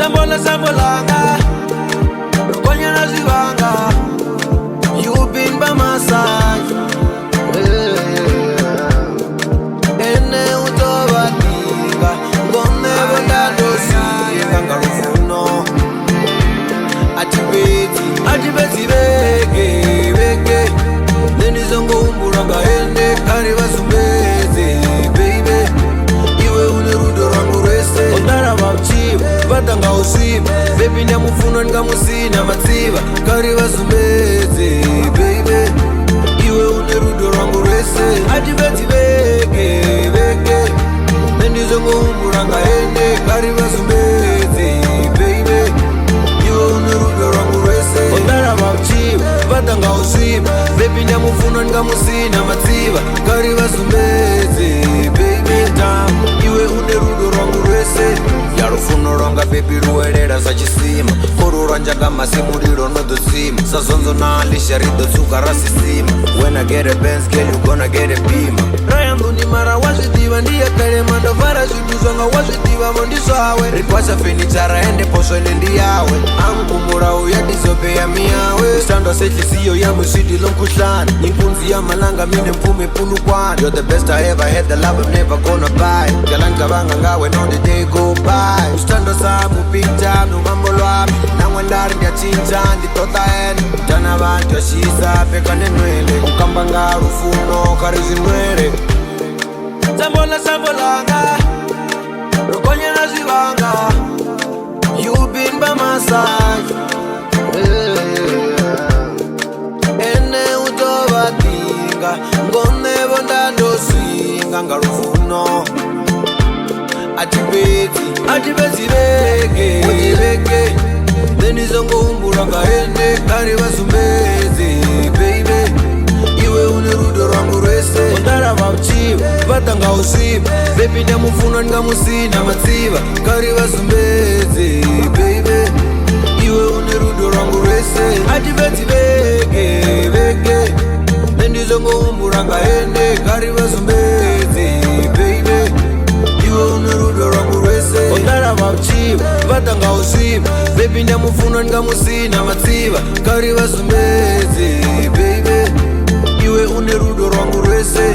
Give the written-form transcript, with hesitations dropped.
Sambolanga Konya na zivanga You've been by my side Ene utobatinga Ngone bondado singa Ngarufuno Atibeti beke Neni zongo umburanga ende Kariba sumbeze baby Iwe unerudo rangu rese Ondara babchiba Batanga usiba Baby nyamufuno nkamusina matsiba Kariba sumbeze baby Iwe unerudo rangu rese Atibeti beke Neni zongo umburanga ende Kariba sumbeze baby Iwe unerudo rangu rese Ondara babchiba Batanga usiba Baby nyamufuno nkamusina matsiba Kariba sumbeze baby Iwe unerudo rangu rese Yarufuno ronga baby ruwerera sachisima Korura njanga masimuliro no dosima Sazonzo na alisha rido tsuka rasisima When I get a Benz girl you gonna get a Beamer Rayangu ni mara wazidiva ndiye kare mando vara ziduzonga wazidiva mondiso hawe Rikwasa finichara ende poso enendi yawe Ankumura uya disope ya miyawe Stando sechi siyo ya musidi lomkushani Ninkunzi ya malanga mine mpume pulu kwani You're the best I ever had, the love I'm never gonna buy Galanka banga ngawe no the day go by Ustando samu pinta numambo lwami Nangwendari ndia chinja nditota ene Tana bantu ya shisa peka nenwele Ukamba nga rufuno karizi nwere Sambolanga Rokonye na zivanga You've been by my side Ene utobatinga Ngone bondando singa Ngarufuno Atibeti beke Neni zongo umburanga ende Kariba sumbeze baby Iwe unerudo rangu rese Ondara babchiba Batanga usiba Baby nyamufuno nkamusina matsiba Kariba sumbeze baby Iwe unerudo rangu rese Atibeti beke Neni zongo umburanga ende Kariba sumbeze baby Iwe unerudo rangu rese Ondara babchiba Batanga usiba Baby nyamufuno nkamusina matsiba Kariba sumbeze baby Iwe unerudo rangu rese